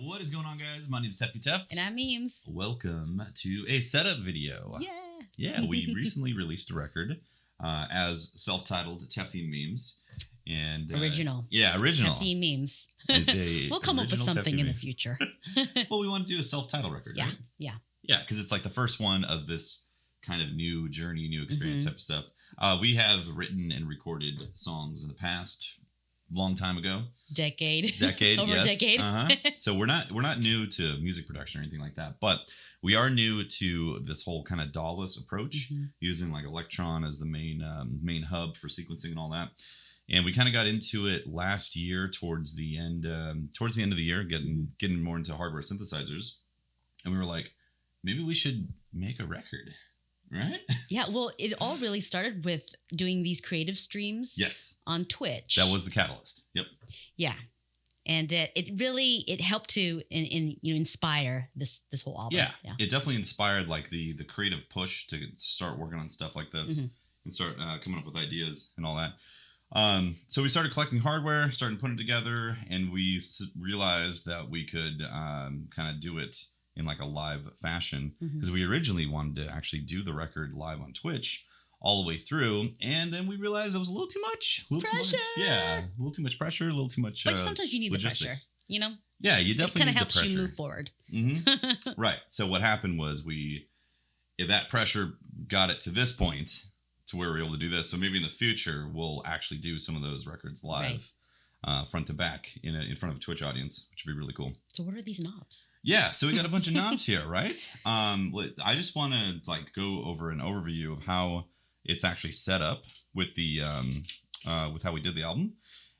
What is going on, guys? My name is Tefty Meems. And I'm Memes. Welcome to a setup video. Yeah, we recently released a record as self-titled Tefty Meems. And original. Yeah, original. Tefty Meems. We'll come up with something in the future. Well, we want to do a self-titled record, yeah, right? Yeah. Yeah, because it's like the first one of this kind of new journey, new experience type of stuff. We have written and recorded songs in the past, long time ago. Decade, over yes. A decade. So we're not new to music production or anything like that, but we are new to this whole kind of DAW-less approach, using like Elektron as the main hub for sequencing and all that. And we kind of got into it last year towards the end of the year, getting more into hardware synthesizers, and we were like, maybe we should make a record. Right? Yeah, well, it all really started with doing these creative streams. Yes. On Twitch. That was the catalyst. Yep. Yeah. And it helped to inspire this whole album. Yeah. It definitely inspired like the creative push to start working on stuff like this and start coming up with ideas and all that. So we started collecting hardware, started putting it together, and we realized that we could kind of do it in like a live fashion, because we originally wanted to actually do the record live on Twitch all the way through, and then we realized it was a little too much. Pressure. Yeah, a little too much pressure, a little too much. But sometimes you need logistics. The pressure, you know. Yeah, you definitely need the pressure. It kind of helps you move forward. Right. So what happened was if that pressure got it to this point, to where we're able to do this. So maybe in the future we'll actually do some of those records live. Right. Front to back in front of a Twitch audience, which would be really cool. So what are these knobs? Yeah, so we got a bunch of knobs here, right? I just want to like go over an overview of how it's actually set up with the with how we did the album.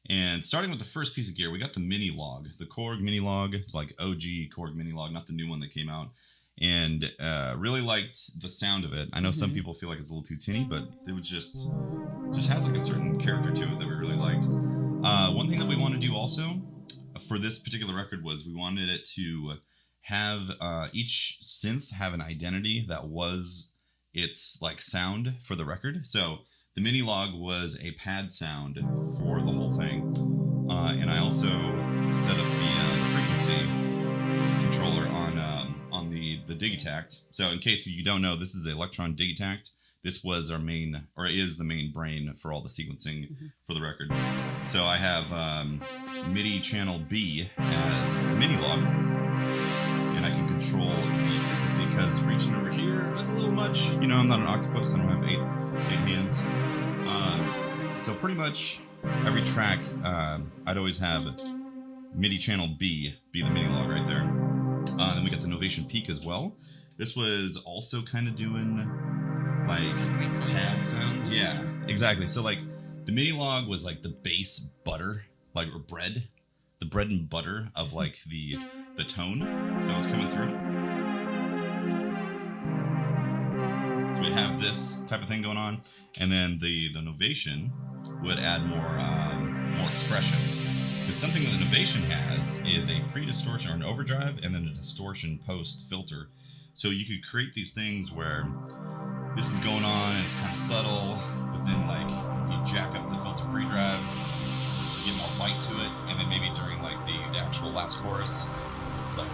And starting with the first piece of gear, we got the Minilogue, the Korg Minilogue, like OG Korg Minilogue, not the new one that came out. And really liked the sound of it. I know some people feel like it's a little too tinny, but it was just has like a certain character to it that we really liked. One thing that we want to do also for this particular record was we wanted it to have each synth have an identity that was its like sound for the record. So the Minilogue was a pad sound for the whole thing, and I also set up the frequency controller on the Digitakt. So in case you don't know, this is the Elektron Digitakt. This was our main, or is the main brain for all the sequencing for the record. So I have MIDI channel B as the Minilogue, and I can control the frequency because reaching over here is a little much. You know, I'm not an octopus. I don't have eight hands. So pretty much every track, I'd always have MIDI channel B be the Minilogue right there. Then we got the Novation peak as well. This was also kind of doing like pad sounds. Yeah, exactly. So like the Minilogue was like the base butter, like or bread, the bread and butter of like the tone that was coming through. So we'd have this type of thing going on, and then the Novation would add more expression. Because something that the Novation has is a pre-distortion or an overdrive, and then a distortion post filter. So you could create these things where this is going on and it's kind of subtle, but then like you jack up the filter pre-drive, get more bite to it, and then maybe during like the actual last chorus, it's like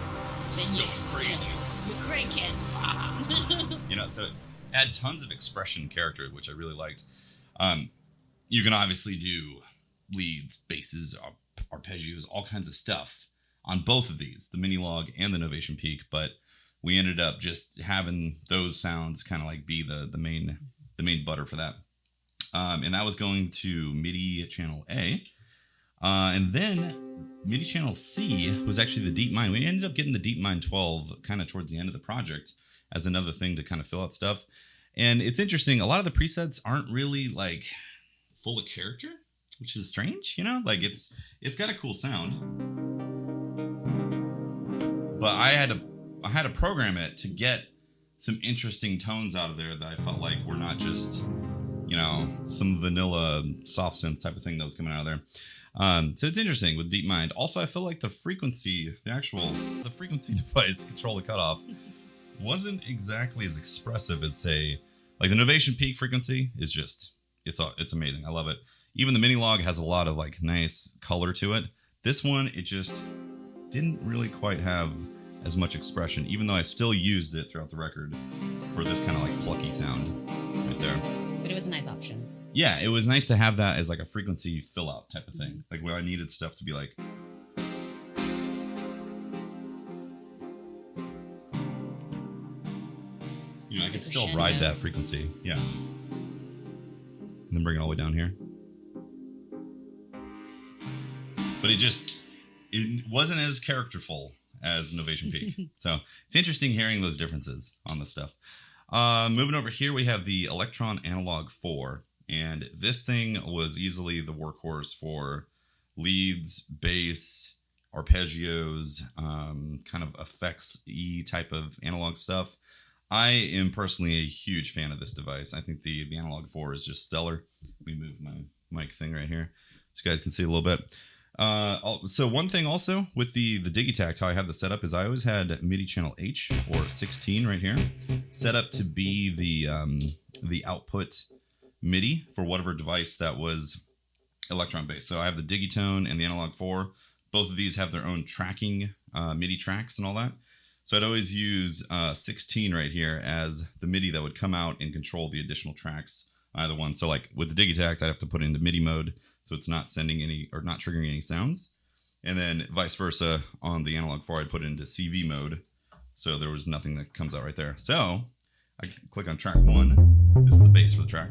then you crazy. You crank it. You know, so it add tons of expression and character, which I really liked. You can obviously do leads, basses, arpeggios, all kinds of stuff on both of these, the Minilogue and the Novation peak, but we ended up just having those sounds kind of like be the main butter for that. And that was going to MIDI channel A. And then MIDI channel C was actually the DeepMind. We ended up getting the DeepMind 12 kind of towards the end of the project as another thing to kind of fill out stuff. And it's interesting, a lot of the presets aren't really like full of character, which is strange, you know? Like it's got a cool sound. But I had to program it to get some interesting tones out of there that I felt like were not just, you know, some vanilla soft synth type of thing that was coming out of there. So it's interesting with DeepMind. Also, I feel like the frequency device to control the cutoff wasn't exactly as expressive as, say, like the Novation peak frequency is just, it's amazing. I love it. Even the Minilogue has a lot of like nice color to it. This one, it just didn't really quite have as much expression, even though I still used it throughout the record for this kind of like plucky sound right there. But it was a nice option. Yeah, it was nice to have that as like a frequency fill out type of thing. Like where I needed stuff to be like, you know, I could still ride that frequency. Yeah. And then bring it all the way down here. But it wasn't as characterful as Novation Peak. So it's interesting hearing those differences on this stuff. Moving over here, we have the Elektron Analog 4. And this thing was easily the workhorse for leads, bass, arpeggios, kind of effects-y type of analog stuff. I am personally a huge fan of this device. I think the Analog 4 is just stellar. Let me move my mic thing right here so you guys can see a little bit. So one thing also with the Digitakt, how I have the setup is I always had MIDI channel H or 16 right here set up to be the output MIDI for whatever device that was Elektron based. So I have the Digitone and the Analog 4. Both of these have their own tracking MIDI tracks and all that. So I'd always use 16 right here as the MIDI that would come out and control the additional tracks, either one. So like with the Digitakt, I'd have to put it into MIDI mode so it's not sending any or not triggering any sounds. And then vice versa on the Analog 4, I'd put it into CV mode so there was nothing that comes out right there. So I click on track 1. This is the bass for the track.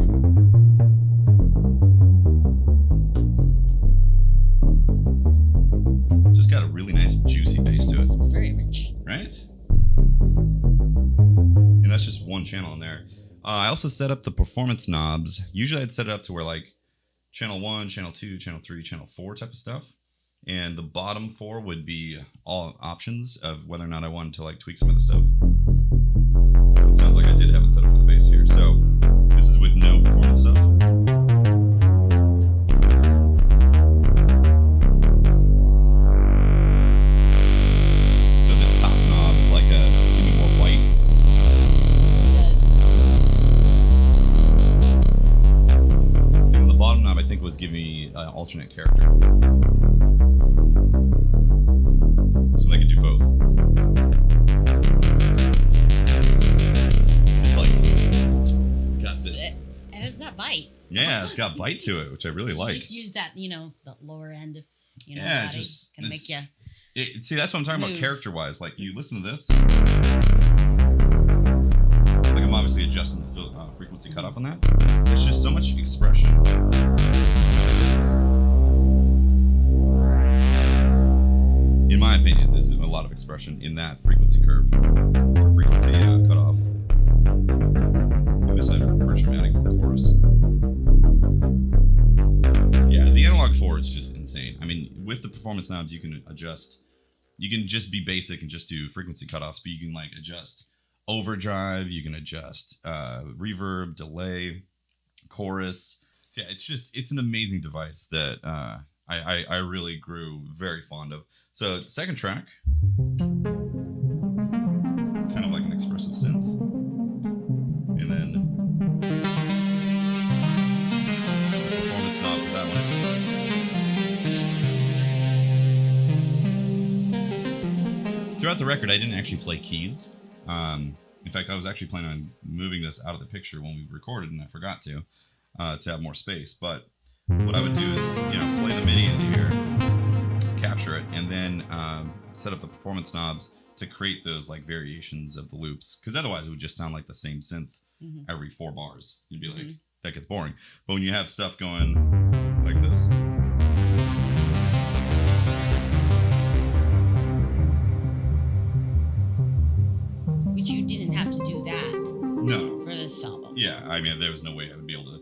Just got a really nice juicy bass to it. It's very rich. Right? And that's just one channel in there. I also set up the performance knobs. Usually I'd set it up to where like channel 1, channel 2, channel 3, channel 4 type of stuff. And the bottom 4 would be all options of whether or not I wanted to like tweak some of the stuff. It sounds like I did have it set up for the bass here. So this is with no performance stuff. So this top knob is like a give me more white. And the bottom knob I think was giving me alternate character. So they could do both. Just like, it's got this. And it's that bite. Yeah, it's got bite to it, which I really like. Just use that, the lower end of, yeah, body. just Gonna make you. See, that's what I'm talking about character-wise. Like, you listen to this. Like, I'm obviously adjusting the frequency cutoff on that. It's just so much expression. In my opinion, there's a lot of expression in that frequency curve, or frequency cutoff. And this virtually adding more chorus. Yeah, the Analog 4 is just insane. I mean, with the performance knobs, you can adjust. You can just be basic and just do frequency cutoffs, but you can like adjust overdrive. You can adjust reverb, delay, chorus. So yeah, it's an amazing device that I really grew very fond of. So second track, kind of like an expressive synth, and then performance knob for that one. Throughout the record, I didn't actually play keys. In fact, I was actually planning on moving this out of the picture when we recorded, and I forgot to have more space. But what I would do is, play the MIDI into here, capture it, and then set up the performance knobs to create those like variations of the loops, because otherwise it would just sound like the same synth every 4 bars. You'd be like, that gets boring. But when you have stuff going like this, but you didn't have to do that. No. For this album. Yeah, I mean, there was no way I would be able to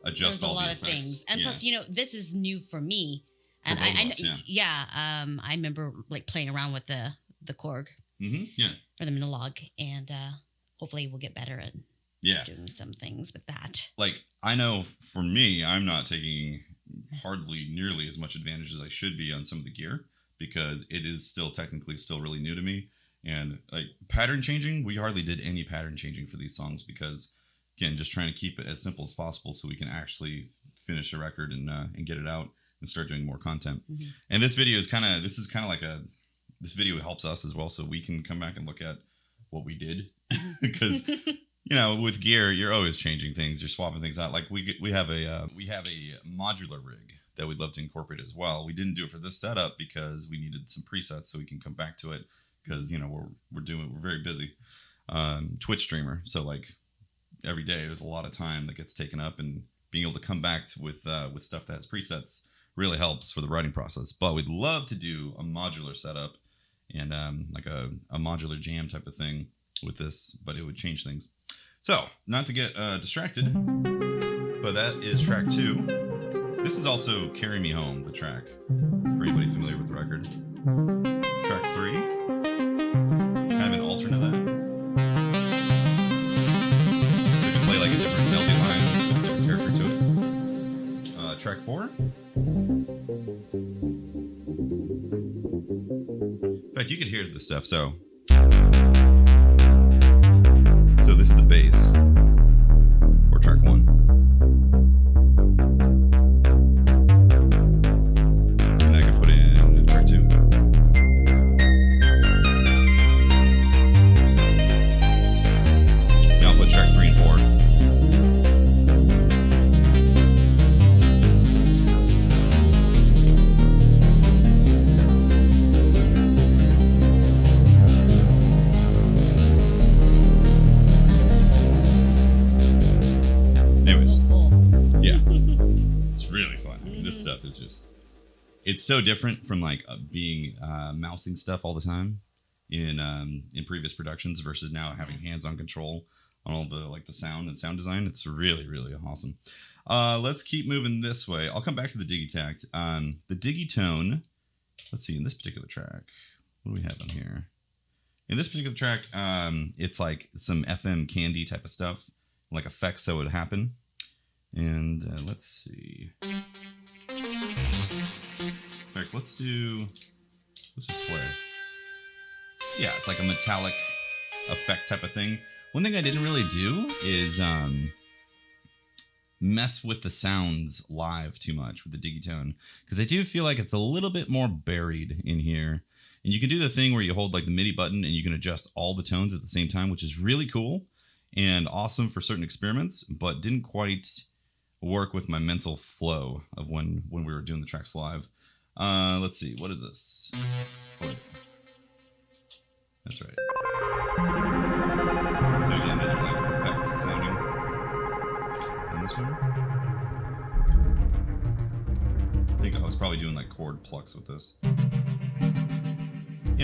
adjust all the effects. There's a lot of things, and plus, this was new for me. And I remember like playing around with the Korg, or the Minilogue, and hopefully we'll get better at doing some things with that. Like, I know for me, I'm not taking hardly nearly as much advantage as I should be on some of the gear, because it is still technically really new to me. And like pattern changing, we hardly did any pattern changing for these songs, because again, just trying to keep it as simple as possible so we can actually finish a record and get it out and start doing more content. And this video is kind of like this video helps us as well, so we can come back and look at what we did. Because with gear, you're always changing things, you're swapping things out. Like we have a modular rig that we'd love to incorporate as well. We didn't do it for this setup because we needed some presets so we can come back to it, because we're very busy. Twitch streamer, so like every day there's a lot of time that gets taken up, and being able to come back with stuff that has presets really helps for the writing process. But we'd love to do a modular setup and like a modular jam type of thing with this, but it would change things. So, not to get distracted, but that is track 2. This is also Carry Me Home, the track, for anybody familiar with the record. Track 3, kind of an alternate of that. So you can play like a different melody line, a different character to it. Track 4. In fact, you could hear this stuff, so this is the bass for track 1. And I can put it in track 2. Now I'll put track 3 and 4. It's so different from like being mousing stuff all the time in previous productions versus now having hands-on control on all the sound and sound design. It's really, really awesome. Let's keep moving this way. I'll come back to the Digitakt. The Digitone. Let's see, in this particular track, what do we have on here? In this particular track, it's like some FM candy type of stuff, like effects that would happen. And let's see. In fact, let's just play. Yeah, it's like a metallic effect type of thing. One thing I didn't really do is mess with the sounds live too much with the Digitone, because I do feel like it's a little bit more buried in here. And you can do the thing where you hold like the MIDI button and you can adjust all the tones at the same time, which is really cool and awesome for certain experiments, but didn't quite work with my mental flow of when we were doing the tracks live. Let's see, what is this? Oh, that's right. So again, another like effects sounding on this one. I think I was probably doing like chord plucks with this.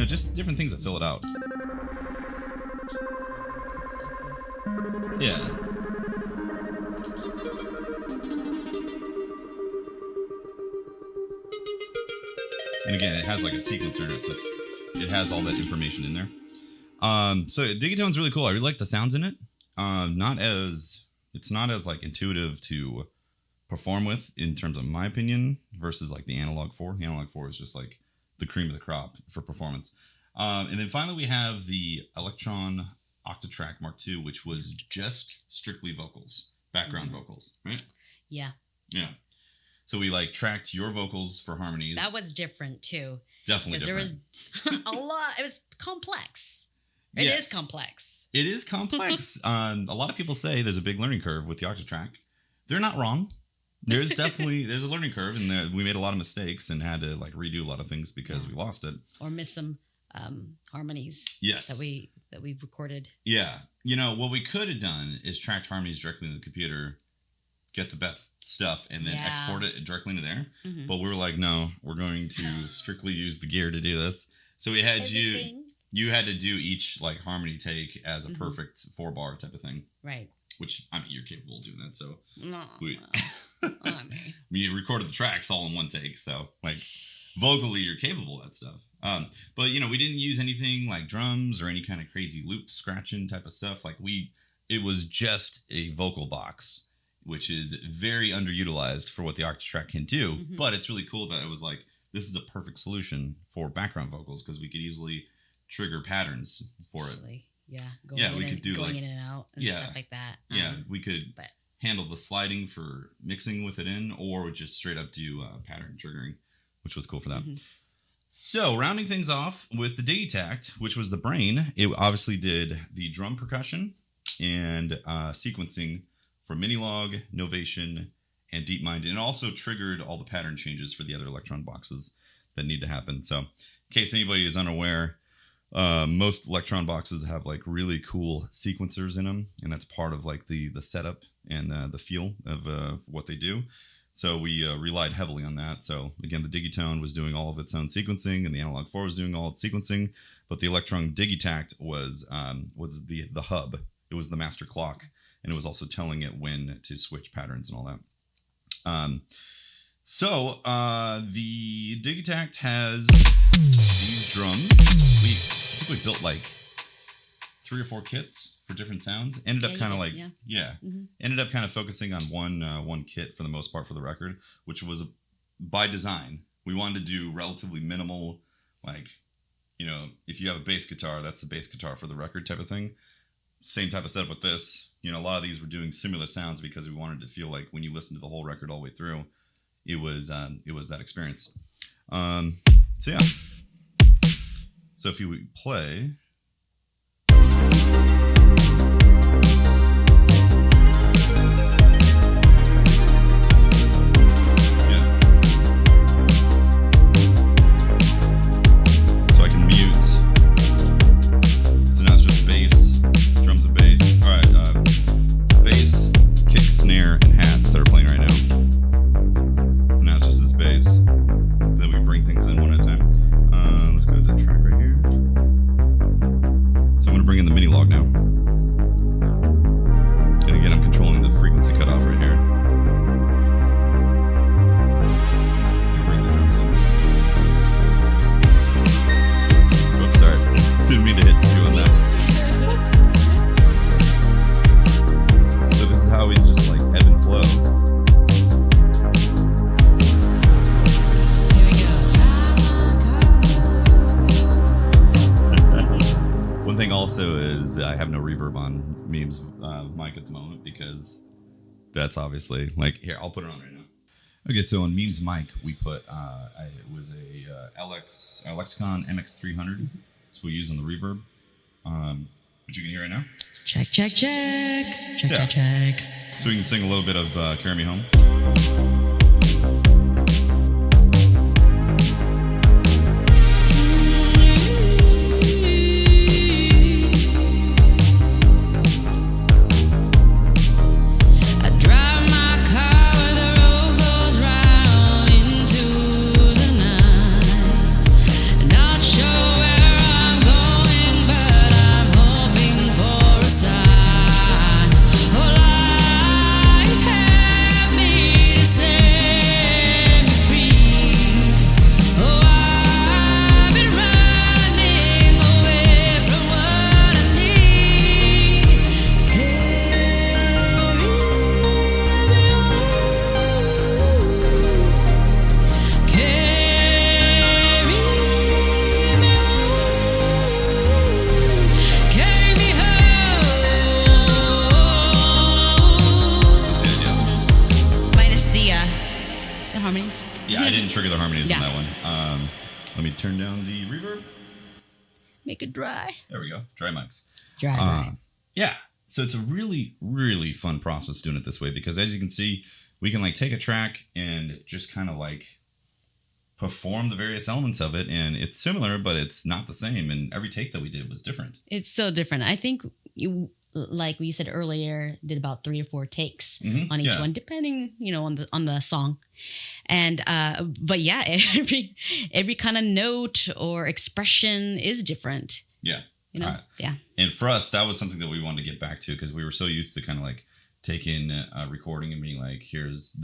Just different things that fill it out. That's so cool. Yeah. And again, it has like a sequencer in it, so it has all that information in there. So Digitone's really cool. I really like the sounds in it. It's not as like intuitive to perform with in terms of my opinion versus like the Analog 4. The Analog 4 is just like the cream of the crop for performance. And then finally we have the Elektron Octatrack Mark II, which was just strictly vocals, background vocals, right? Yeah. Yeah. So we like tracked your vocals for harmonies. That was different too. Definitely different. There was a lot. It was complex. It is complex. It is complex. A lot of people say there's a big learning curve with the Octatrack. They're not wrong. There's a learning curve, and we made a lot of mistakes and had to like redo a lot of things because we lost it or miss some harmonies. Yes. That we've recorded. Yeah. What we could have done is tracked harmonies directly in the computer, get the best stuff, and then export it directly into there. Mm-hmm. But we were like, no, we're going to strictly use the gear to do this. So we had you had to do each like harmony take as a perfect 4-bar type of thing. Right. Which, I mean, you're capable of doing that. So I mean, you recorded the tracks all in one take. So like vocally, you're capable of that stuff. But we didn't use anything like drums or any kind of crazy loop scratching type of stuff. Like it was just a vocal box, which is very underutilized for what the Octatrack can do. Mm-hmm. But it's really cool that it was like, this is a perfect solution for background vocals because we could easily trigger patterns for it. Yeah. Going in and out and stuff like that. We could handle the sliding for mixing with it in, or just straight up do pattern triggering, which was cool for that. So, rounding things off with the Digitakt, which was the brain, it obviously did the drum percussion and sequencing for Minilogue, Novation, and DeepMind. And it also triggered all the pattern changes for the other Elektron boxes that need to happen. So, in case anybody is unaware, most Elektron boxes have like really cool sequencers in them, and that's part of like the setup and the feel of what they do. So we relied heavily on that. So again, the Digitone was doing all of its own sequencing, and the Analog 4 was doing all its sequencing. But the Elektron Digitakt was the hub. It was the master clock, and it was also telling it when to switch patterns and all that. So the Digitakt has these drums. I think we built like 3 or 4 kits for different sounds. Ended up kind of like ended up kind of focusing on one kit for the most part for the record, which was by design. We wanted to do relatively minimal, like, you know, if you have a bass guitar, that's the bass guitar for the record type of thing. Same type of setup with this. You know, a lot of these were doing similar sounds because we wanted to feel like when you listen to the whole record all the way through, it was that experience. So yeah. So if you play. Meems mic at the moment because that's obviously like here. I'll put it on right now. Okay, so on Meems mic we put it was a Lexicon MX300, so we use on the reverb, which you can hear right now. Check. So we can sing a little bit of "Carry Me Home." Trigger the harmonies in that one. Let me turn down the reverb. Make it dry. There we go. Dry mics. Dry. Yeah. So it's a really, really fun process doing it this way because as you can see, we can like take a track and just kind of like perform the various elements of it. And it's similar, but it's not the same. And every take that we did was different. It's so different. I think you, like we said earlier, did about 3 or 4 takes on each one, depending, you know, on the song. And but yeah, every kind of note or expression is different. Yeah. You know? Yeah. And for us, that was something that we wanted to get back to because we were so used to kind of like taking a recording and being like, here's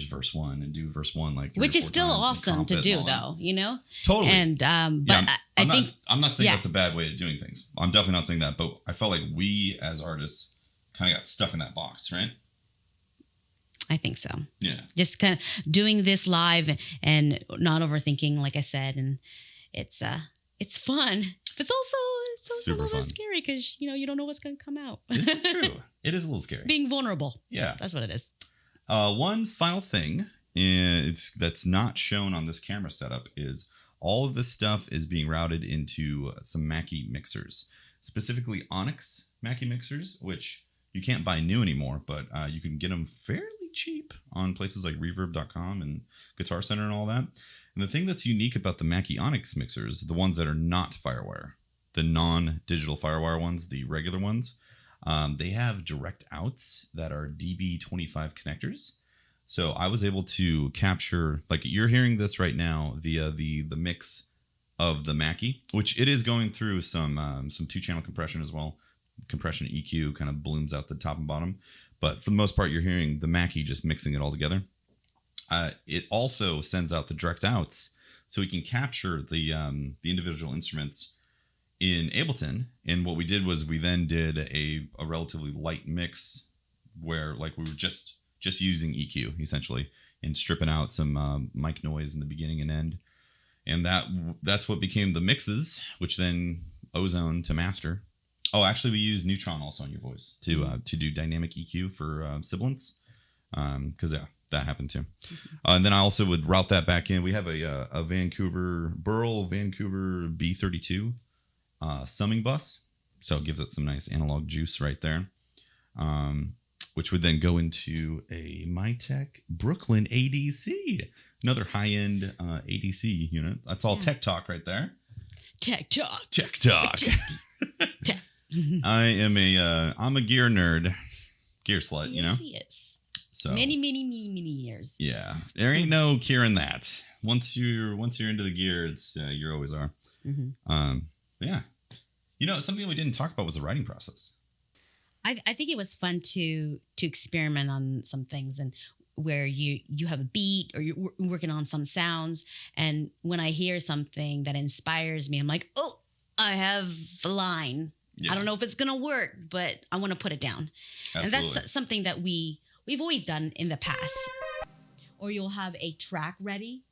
verse 1 and do verse 1 like 3 which or 4 is still awesome to do though, you know? Totally. And but I think I'm not saying that's a bad way of doing things. I'm definitely not saying that, but I felt like we as artists kind of got stuck in that box, right? I think so. Yeah. Just kind of doing this live and not overthinking, like I said, and it's fun. But it's also a little bit scary because you don't know what's going to come out. This is true. It is a little scary. Being vulnerable. Yeah. That's what it is. One final thing that's not shown on this camera setup is all of this stuff is being routed into some Mackie mixers, specifically Onyx Mackie mixers, which you can't buy new anymore, but you can get them fairly cheap on places like Reverb.com and Guitar Center and all that. And the thing that's unique about the Mackie Onyx mixers, the ones that are not Firewire, the non-digital Firewire ones, the regular ones, they have direct outs that are DB25 connectors. So I was able to capture, like you're hearing this right now via the mix of the Mackie, which it is going through some 2-channel compression as well. Compression EQ kind of balloons out the top and bottom. But for the most part, you're hearing the Mackie just mixing it all together. It also sends out the direct outs, so we can capture the individual instruments in Ableton. And what we did was we then did a relatively light mix where like we were just using EQ essentially and stripping out some mic noise in the beginning and end. And that's what became the mixes, which then Ozone to master. Oh, actually, we used Neutron also on Your Voice to do dynamic EQ for sibilants, because that happened too. And then I also would route that back in. We have a Burl Vancouver B32 summing bus, so it gives it some nice analog juice right there, which would then go into a Mytek Brooklyn ADC, another high-end ADC unit. That's all tech talk right there. Tech talk. Tech talk. I'm a gear nerd, gear slut, you know. Yes. So many years. Yeah, there ain't no curing that. Once you're into the gear, it's you always are. Mm-hmm. Yeah, you know, something we didn't talk about was the writing process. I think it was fun to experiment on some things, and where you have a beat or you're working on some sounds, and when I hear something that inspires me, I'm like, oh, I have a line. Yeah. I don't know if it's going to work, but I want to put it down. Absolutely. And that's something that we've always done in the past. Or you'll have a track ready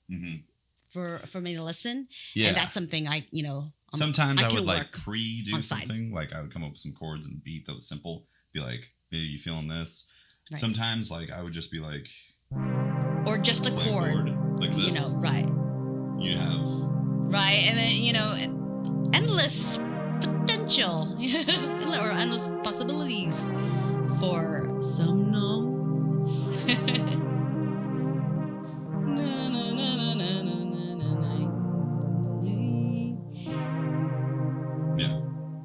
for me to listen. Yeah. And that's something sometimes I would like pre-do something. Like I would come up with some chords and beat that was simple. Be like, hey, you feeling this? Right. Sometimes like I would just be like. Or just a chord. Like this. You know, right. You have. Right. And then, you know, endless potential or endless possibilities for some notes.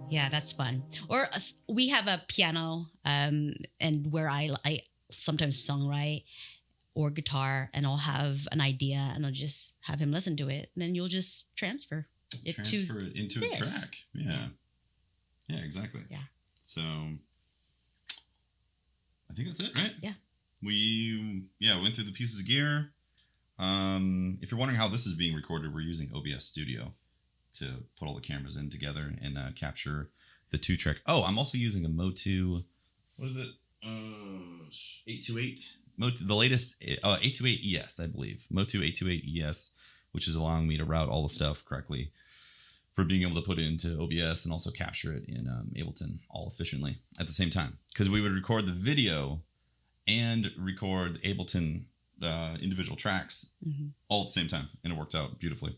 Yeah, that's fun. Or we have a piano, and where I sometimes songwrite or guitar, and I'll have an idea, and I'll just have him listen to it, and then you'll just transfer it into a track. Yeah, exactly. Yeah. So I think that's it, right? Yeah. We went through the pieces of gear. If you're wondering how this is being recorded, we're using OBS Studio to put all the cameras in together and capture the 2-track. Oh, I'm also using a Motu. What is it? 828. Motu, the latest 828 ES, I believe. Motu 828 ES, which is allowing me to route all the stuff correctly for being able to put it into OBS and also capture it in Ableton all efficiently at the same time. Because we would record the video and record Ableton individual tracks all at the same time, and it worked out beautifully.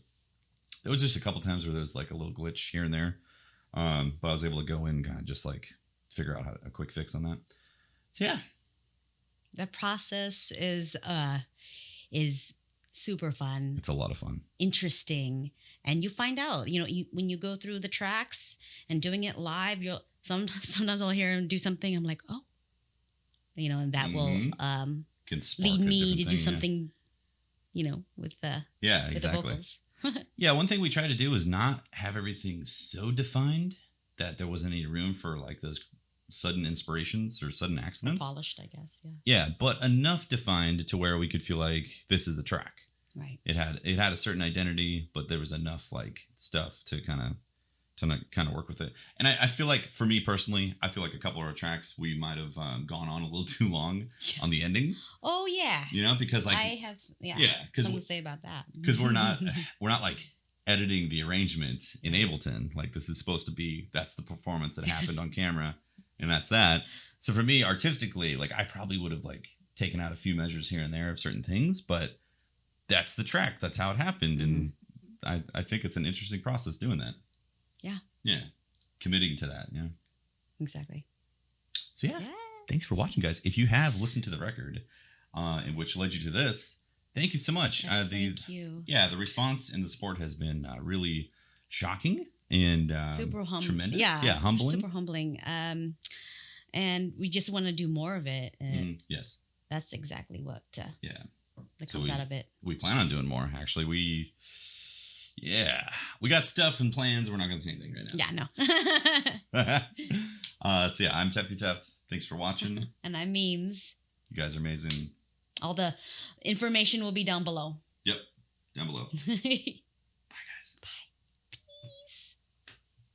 There was just a couple times where there was like a little glitch here and there, but I was able to go in and kind of just like figure out a quick fix on that. So yeah, the process is super fun. It's a lot of fun, interesting, and you find out. You know, when you go through the tracks and doing it live, you'll sometimes I'll hear him do something. I'm like, oh, you know, and that will lead me to do something, you know, with the vocals. Yeah, one thing we try to do is not have everything so defined that there wasn't any room for like those sudden inspirations or sudden accidents. Polished, I guess. Yeah. Yeah, but enough defined to where we could feel like this is the track. Right. It had a certain identity, but there was enough like stuff to kind of work with it. And I feel like for me personally, I feel like a couple of our tracks we might have gone on a little too long on the endings. Oh yeah. You know, because like I have something to say about that. Because we're not like editing the arrangement in Ableton. Like this is supposed to be, that's the performance that happened on camera, and that's that. So for me, artistically, like I probably would have like taken out a few measures here and there of certain things, but that's the track. That's how it happened, and I think it's an interesting process doing that. Yeah. Yeah. Committing to that. Yeah. Exactly. So yeah. Thanks for watching, guys. If you have listened to the record, in which led you to this, thank you so much. Yes, thank you. Yeah, the response and the support has been really shocking and super tremendous. Yeah, humbling. Super humbling. And we just want to do more of it. And yes. That's exactly what that comes out of it. We plan on doing more, actually. We got stuff and plans. We're not going to say anything right now. Yeah, no. So yeah, I'm Tefty Teft. Thanks for watching. And I'm Memes. You guys are amazing. All the information will be down below. Yep, down below. Bye, guys. Bye.